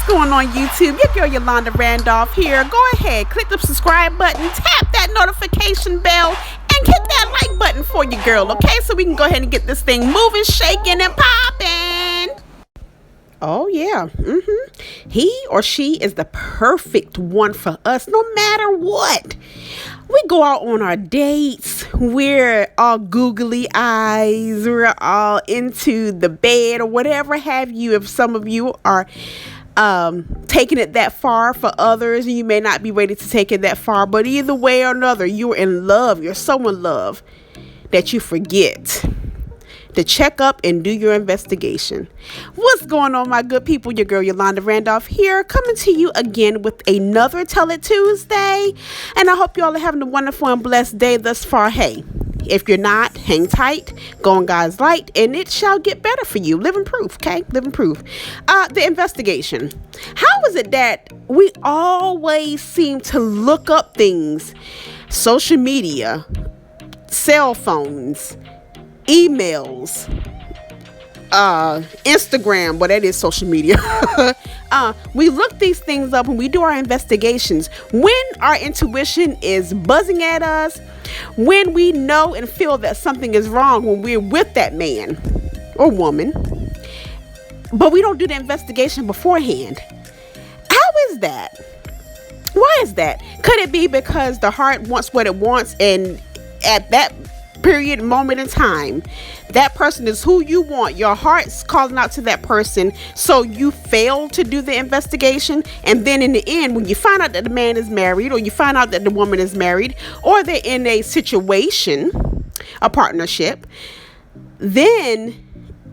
going on YouTube? Your girl Yolanda Randolph here. Go ahead, click the subscribe button, tap that notification bell, and hit that like button for you, girl, okay? So we can go ahead and get this thing moving, shaking, and popping. Oh yeah, he or she is the perfect one for us, no matter what. We go out on our dates, we're all googly eyes, we're all into the bed or whatever have you. If some of you are taking it that far, for others you may not be ready to take it that far, but either way or another, you're in love. You're so in love that you forget to check up and do your investigation. What's going on, my good people? Your girl Yolanda Randolph here, coming to you again with another Tell It Tuesday, and I hope you all are having a wonderful and blessed day thus far. Hey, if you're not, hang tight, go on God's light, and it shall get better for you. Living proof, okay? Living proof. The investigation. How is it that we always seem to look up things, social media, cell phones, emails, Instagram, well, that is social media. We look these things up and we do our investigations when our intuition is buzzing at us, when we know and feel that something is wrong when we're with that man or woman, but we don't do the investigation beforehand. How is that? Why is that? Could it be because the heart wants what it wants, and at that period moment in time, that person is who you want, your heart's calling out to that person, so you fail to do the investigation, and then in the end, when you find out that the man is married, or you find out that the woman is married, or they're in a situation, a partnership, then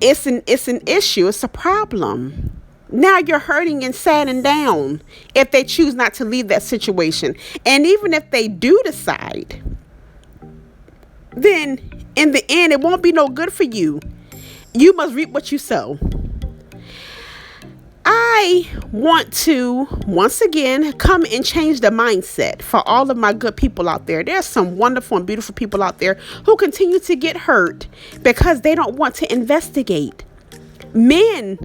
it's an issue, it's a problem. Now you're hurting and saddened down if they choose not to leave that situation. And even if they do decide, then in the end, it won't be no good for you. You must reap what you sow. I want to, once again, come and change the mindset for all of my good people out there. There's some wonderful and beautiful people out there who continue to get hurt because they don't want to investigate. Men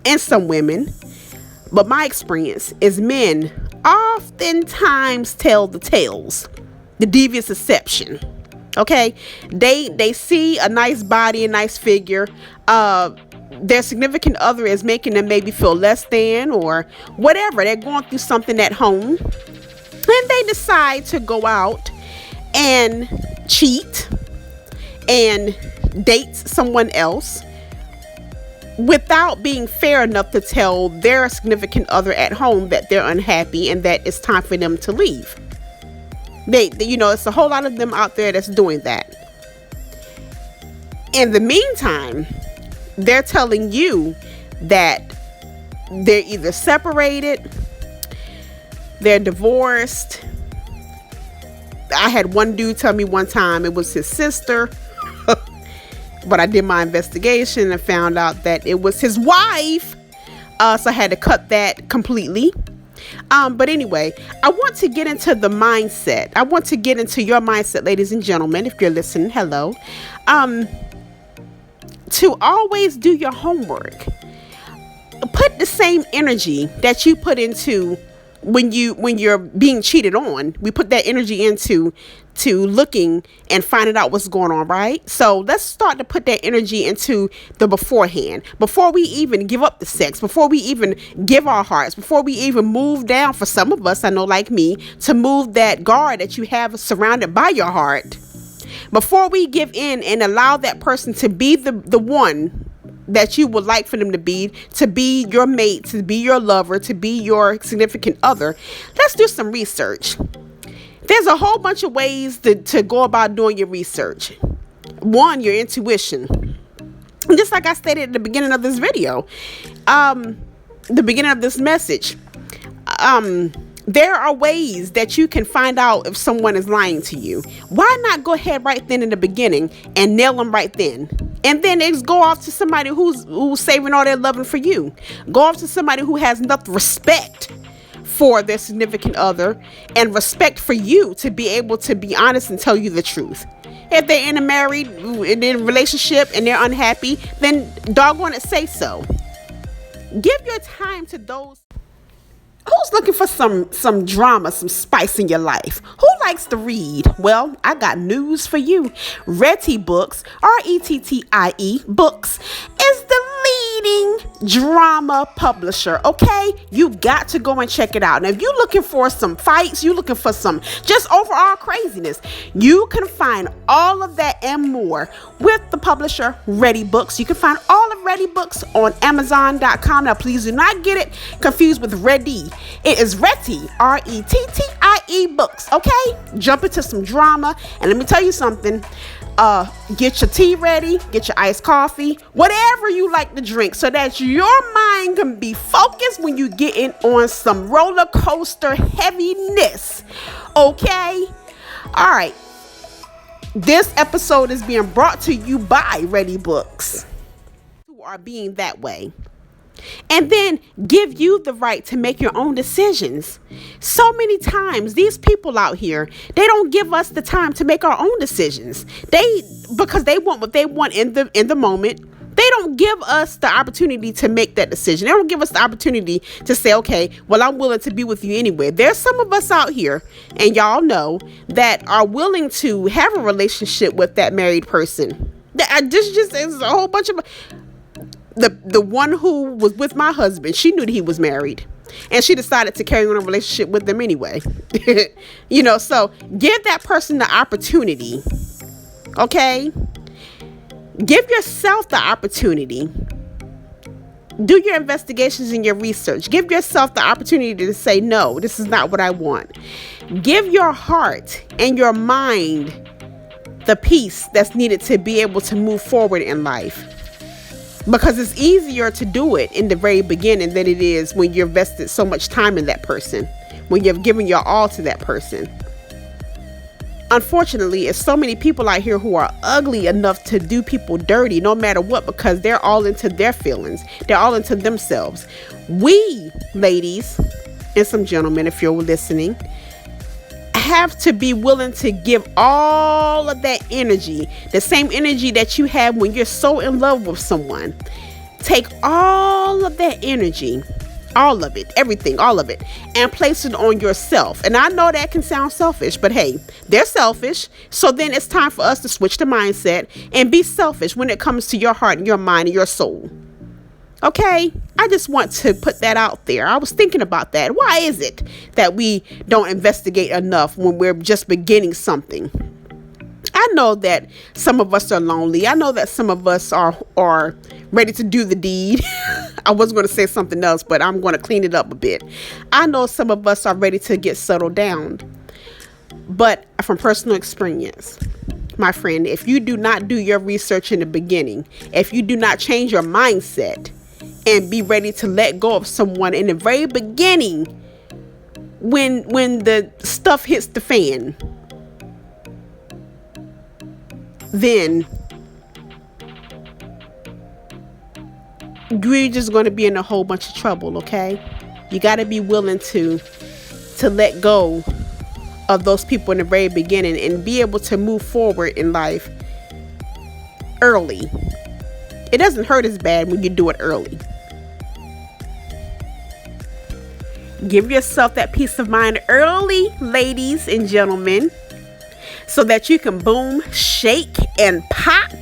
and some women, but my experience is men oftentimes tell the tales, the devious exception. Okay, they see a nice body, a nice figure. Their significant other is making them maybe feel less than or whatever. They're going through something at home, and they decide to go out and cheat and date someone else without being fair enough to tell their significant other at home that they're unhappy and that it's time for them to leave. It's a whole lot of them out there that's doing that. In the meantime, they're telling you that they're either separated, they're divorced. I had one dude tell me one time it was his sister, but I did my investigation and found out that it was his wife. So I had to cut that completely. But anyway, I want to get into the mindset. I want to get into your mindset, ladies and gentlemen, if you're listening, hello. To always do your homework. Put the same energy that you put into when you're being cheated on. We put that energy into looking and finding out what's going on, right? So let's start to put that energy into the beforehand. Before we even give up the sex, before we even give our hearts, before we even move down, for some of us, I know like me, to move that guard that you have surrounded by your heart. Before we give in and allow that person to be the one that you would like for them to be your mate, to be your lover, to be your significant other, let's do some research. There's a whole bunch of ways to go about doing your research. One, your intuition. Just like I stated at the beginning of this video, the beginning of this message, there are ways that you can find out if someone is lying to you. Why not go ahead right then in the beginning and nail them right then? And then they just go off to somebody who's saving all their loving for you. Go off to somebody who has enough respect for their significant other and respect for you to be able to be honest and tell you the truth. If they're in a relationship and they're unhappy, then doggone it, say so. Give your time to those Who's looking for some drama, some spice in your life? Who likes to read? Well, I got news for you. Rettie Books, Rettie Books, is the leading drama publisher. Okay, you got to go and check it out. Now, if you're looking for some fights, you're looking for some just overall craziness, you can find all of that and more with the publisher Rettie Books. You can find all of Rettie Books on Amazon.com. Now, please do not get it confused with Rettie. It is Rettie, Rettie Books. Okay, jump into some drama, and let me tell you something. Get your tea ready, get your iced coffee, whatever you like to drink, so that your mind can be focused when you get in on some roller coaster heaviness. Okay? All right. This episode is being brought to you by Rettie Books, who are being that way. And then give you the right to make your own decisions. So many times these people out here, they don't give us the time to make our own decisions. Because they want what they want in the moment. They don't give us the opportunity to make that decision. They don't give us the opportunity to say, okay, well, I'm willing to be with you anyway. There's some of us out here, and y'all know, that are willing to have a relationship with that married person. This just is a whole bunch of... The one who was with my husband, she knew that he was married, and she decided to carry on a relationship with them anyway. So give that person the opportunity. Okay? Give yourself the opportunity. Do your investigations and your research. Give yourself the opportunity to say, no, this is not what I want. Give your heart and your mind the peace that's needed to be able to move forward in life. Because it's easier to do it in the very beginning than it is when you're invested so much time in that person, when you've given your all to that person. Unfortunately, there's so many people out here who are ugly enough to do people dirty no matter what, because they're all into their feelings. They're all into themselves. We, ladies, and some gentlemen, if you're listening, have to be willing to give all of that energy, the same energy that you have when you're so in love with someone. Take all of that energy, all of it, everything, all of it, and place it on yourself. And I know that can sound selfish, but hey, they're selfish. So then it's time for us to switch the mindset and be selfish when it comes to your heart and your mind and your soul. Okay, I just want to put that out there. I was thinking about that. Why is it that we don't investigate enough when we're just beginning something? I know that some of us are lonely. I know that some of us are ready to do the deed. I was going to say something else, but I'm going to clean it up a bit. I know some of us are ready to get settled down. But from personal experience, my friend, if you do not do your research in the beginning, if you do not change your mindset and be ready to let go of someone in the very beginning, when the stuff hits the fan, then you're just going to be in a whole bunch of trouble. Okay, you got to be willing to let go of those people in the very beginning and be able to move forward in life early. It doesn't hurt as bad when you do it early. Give yourself that peace of mind early, ladies and gentlemen, so that you can boom, shake, and pop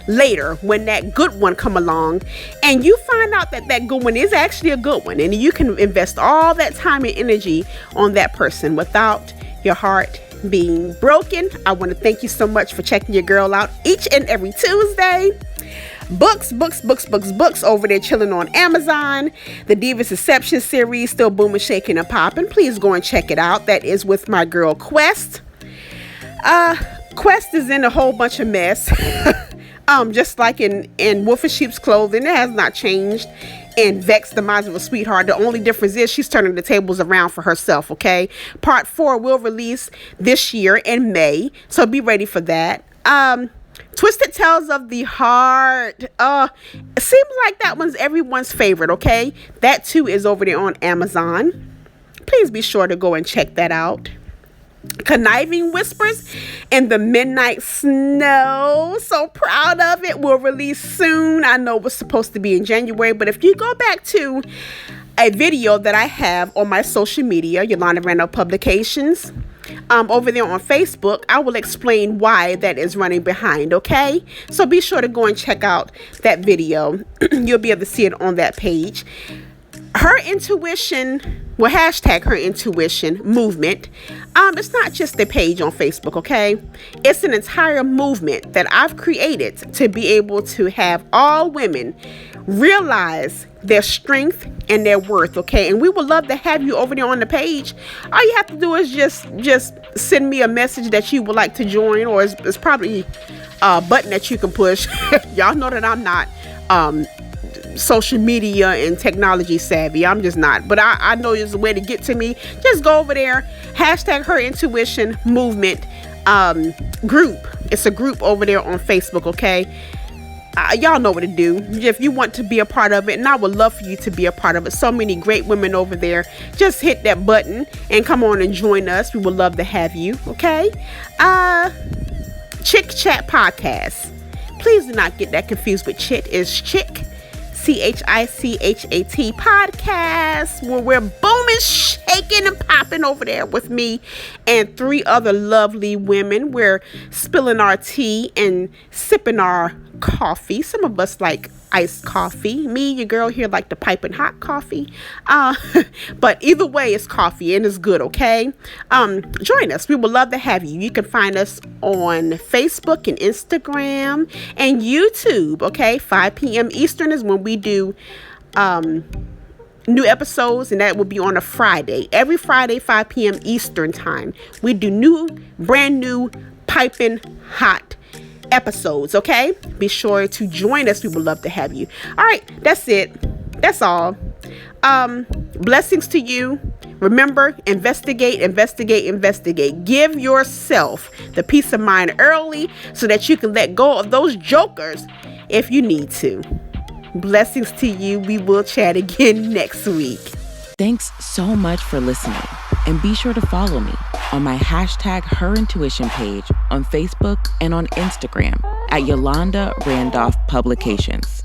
later when that good one come along and you find out that good one is actually a good one, and you can invest all that time and energy on that person without your heart being broken. I want to thank you so much for checking your girl out each and every Tuesday. Books over there chilling on Amazon. The Divas Deception series still booming, shaking, and popping. Please go and check it out. That is with my girl Quest. Quest is in a whole bunch of mess. Just like in Wolf in Sheep's Clothing, it has not changed. And Vex, the Miserable Sweetheart, the only difference is she's turning the tables around for herself, okay? Part 4 will release this year in May, so be ready for that. Twisted Tales of the Heart. It seems like that one's everyone's favorite, okay? That too is over there on Amazon. Please be sure to go and check that out. Conniving Whispers and the Midnight Snow. So proud of it. Will release soon. I know it was supposed to be in January, but if you go back to a video that I have on my social media, Yolanda Randolph Publications, over there on Facebook, I will explain why that is running behind, okay? So be sure to go and check out that video. You'll be able to see it on that page. Her Intuition, well, hashtag Her Intuition movement. It's not just a page on Facebook, okay? It's an entire movement that I've created to be able to have all women realize their strength and their worth, okay? And we would love to have you over there on the page. All you have to do is just send me a message that you would like to join, or it's probably a button that you can push. Y'all know that I'm not social media and technology savvy. I'm just not, but I know there's a way to get to me. Just go over there, hashtag Her Intuition movement group. It's a group over there on Facebook, okay? Y'all know what to do if you want to be a part of it, and I would love for you to be a part of it. So many great women over there. Just hit that button and come on and join us. We would love to have you, okay? Chick Chat Podcast. Please do not get that confused with Chit. It's Chick, CHICHAT Podcast, where we're booming, shaking, and popping over there with me and 3 other lovely women. We're spilling our tea and sipping our coffee. Some of us like iced coffee. Me, your girl here, like the piping hot coffee. But either way, it's coffee and it's good, okay? Join us. We would love to have you. You can find us on Facebook and Instagram and YouTube, okay? 5 p.m. Eastern is when we do new episodes, and that will be on a Friday. Every Friday, 5 p.m. Eastern time. We do brand new piping hot episodes, okay? Be sure to join us. We would love to have you. All right, that's it. That's all. Blessings to you. Remember, investigate. Give yourself the peace of mind early so that you can let go of those jokers if you need to. Blessings to you. We will chat again next week. Thanks so much for listening. And be sure to follow me on my hashtag Her Intuition page on Facebook and on Instagram at Yolanda Randolph Publications.